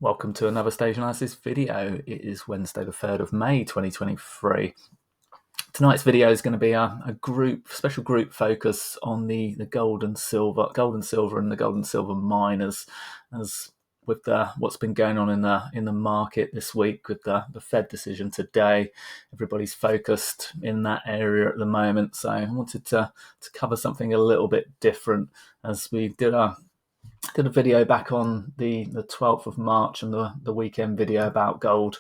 Welcome to another stage analysis video. It is Wednesday the 3rd of May 2023. Tonight's video is going to be a special group focus on the gold and silver and the gold and silver miners, as with what's been going on in the market this week with the Fed decision today. Everybody's focused in that area at the moment, so I wanted to cover something a little bit different, as we did a video back on the 12th of March and the weekend video about gold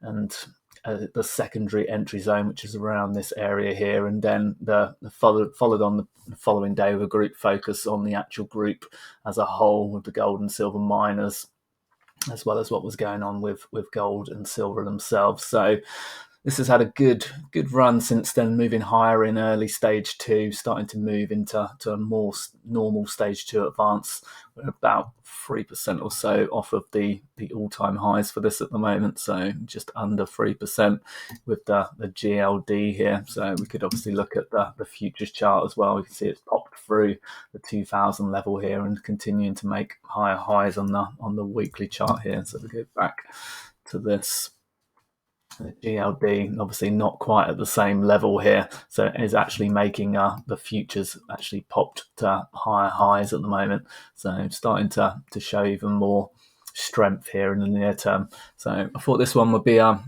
and the secondary entry zone, which is around this area here, and then the followed on the following day with a group focus on the actual group as a whole with the gold and silver miners, as well as what was going on with gold and silver themselves. So this has had a good run since then, moving higher in early stage 2, starting to move into a more normal stage 2 advance. We're about 3% or so off of the all-time highs for this at the moment, so just under 3% with the GLD here. So we could obviously look at the futures chart as well. We can see it's popped through the 2000 level here and continuing to make higher highs on the weekly chart here. So we go back to this. The GLD obviously not quite at the same level here, so it is actually making the futures actually popped to higher highs at the moment, so starting to show even more strength here in the near term. So I thought this one would be a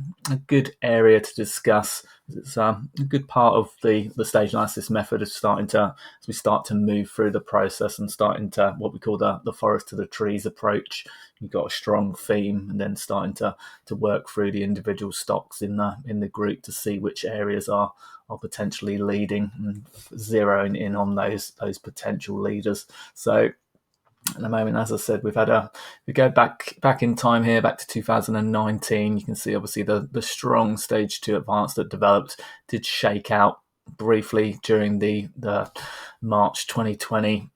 good area to discuss. It's a good part of the stage analysis method of as we start to move through the process and starting to what we call the forest to the trees approach. You've got a strong theme, and then starting to work through the individual stocks in the group to see which areas are potentially leading and zeroing in on those potential leaders. So at the moment, as I said, we go back in time here, back to 2019. You can see obviously the strong stage 2 advance that developed did shake out briefly during the March 2020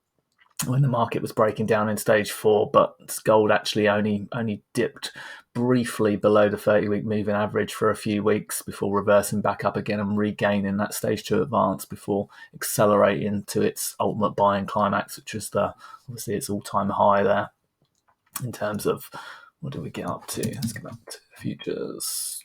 when the market was breaking down in stage 4, but gold actually only dipped briefly below the 30-week moving average for a few weeks before reversing back up again and regaining that stage 2 advance before accelerating to its ultimate buying climax, which was obviously its all-time high there. In terms of what do we get up to? Let's go back to futures.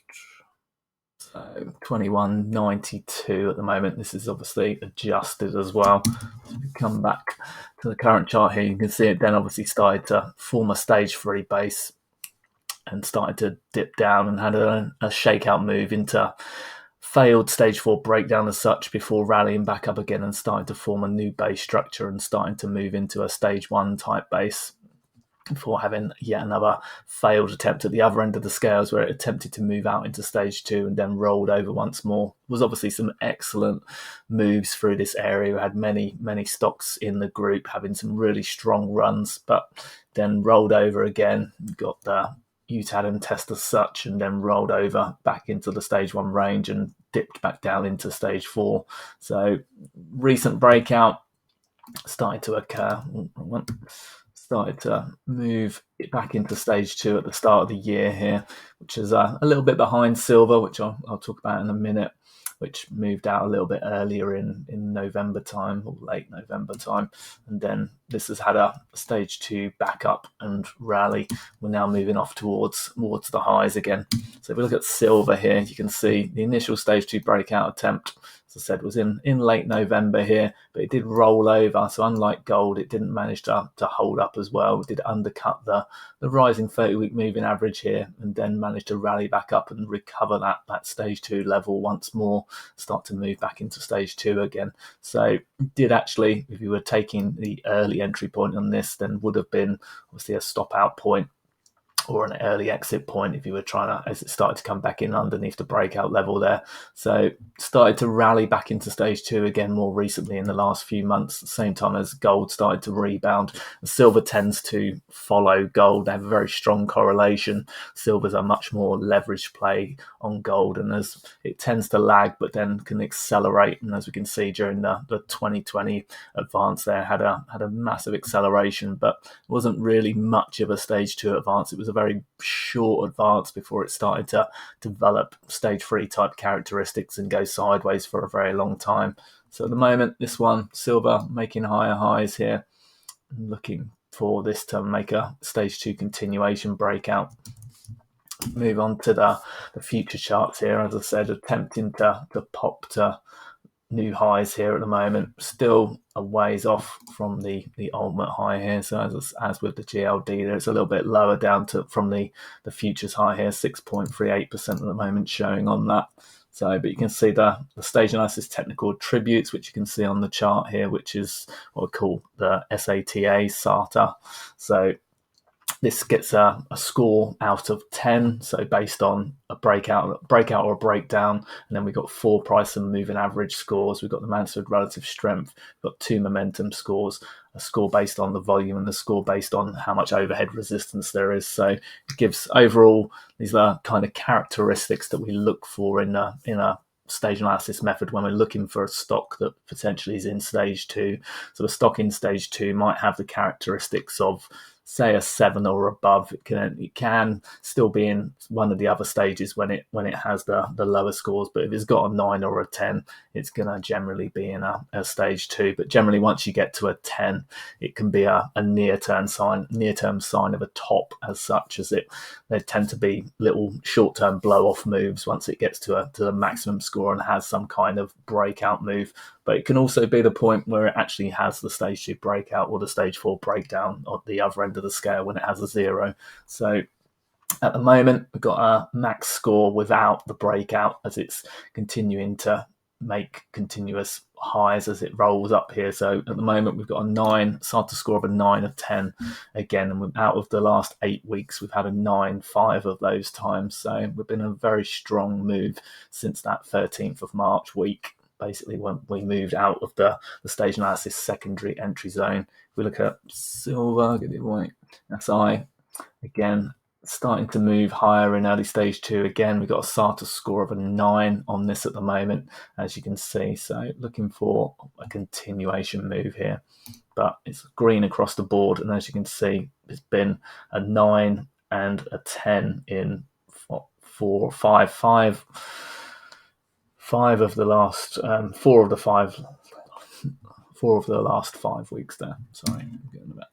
So 21.92 at the moment. This is obviously adjusted as well. So if we come back to the current chart here, you can see it then obviously started to form a stage 3 base and started to dip down and had a shakeout move into failed stage 4 breakdown as such before rallying back up again and starting to form a new base structure and starting to move into a stage 1 type base before having yet another failed attempt at the other end of the scales where it attempted to move out into stage 2 and then rolled over once more. There was obviously some excellent moves through this area. We had many stocks in the group having some really strong runs, but then rolled over again, got the UTAD test as such, and then rolled over back into the stage 1 range and dipped back down into stage 4. So recent breakout started to occur. Started to move it back into stage 2 at the start of the year here, which is a little bit behind silver, which I'll talk about in a minute, which moved out a little bit earlier in November time or late November time. And then this has had a stage 2 backup and rally. We're now moving off towards the highs again. So if we look at silver here, you can see the initial stage 2 breakout attempt, as I said, was in late November here, but it did roll over. So unlike gold, it didn't manage to hold up as well. It did undercut the rising 30-week moving average here and then managed to rally back up and recover that stage 2 level once more, start to move back into stage 2 again. So did actually, if you were taking the early entry point on this, then would have been obviously a stop out point or an early exit point if you were trying to, as it started to come back in underneath the breakout level there. So started to rally back into stage 2 again more recently in the last few months, at the same time as gold started to rebound. Silver tends to follow gold. They have a very strong correlation. Silver's a much more leveraged play on gold, and as it tends to lag but then can accelerate, and as we can see during the 2020 advance there, had a massive acceleration, but it wasn't really much of a stage 2 advance. It was a very short advance before it started to develop stage 3 type characteristics and go sideways for a very long time. So at the moment, this one, silver, making higher highs here, looking for this to make a stage 2 continuation breakout. Move on to the future charts here. As I said, attempting to pop to new highs here at the moment, still a ways off from the ultimate high here. So as with the GLD there, it's a little bit lower down from the futures high here, 6.38% at the moment showing on that. So, but you can see the stage analysis technical attributes, which you can see on the chart here, which is what we call the SATA. So this gets a score out of 10, so based on a breakout or a breakdown, and then we've got 4 price and moving average scores. We've got the Mansfield relative strength, we've got 2 momentum scores, a score based on the volume and the score based on how much overhead resistance there is. So it gives overall, these are kind of characteristics that we look for in a stage analysis method when we're looking for a stock that potentially is in stage 2. So the stock in stage 2 might have the characteristics of, say, a 7 or above. It can still be in one of the other stages when it has the lower scores, but if it's got a 9 or a 10, it's going to generally be in a stage 2. But generally, once you get to a 10, it can be a near-term sign of a top as such, as there tend to be little short-term blow-off moves once it gets to the maximum score and has some kind of breakout move. But it can also be the point where it actually has the stage 2 breakout or the stage 4 breakdown at the other end of the scale when it has a 0. So at the moment, we've got a max score without the breakout as it's continuing to make continuous highs as it rolls up here. So at the moment, we've got a 9, SATA score of a 9 of 10 again. And out of the last 8 weeks, we've had a 9, 5 of those times. So we've been a very strong move since that 13th of March week. Basically, when we moved out of the stage analysis secondary entry zone. If we look at silver, get it right, SI, again, starting to move higher in early stage 2. Again, we've got a SATA score of a 9 on this at the moment, as you can see. So looking for a continuation move here. But it's green across the board. And as you can see, it's been a 9 and a 10 in 5 of the last 4 of the last 5 weeks there. Sorry, I'm getting a bit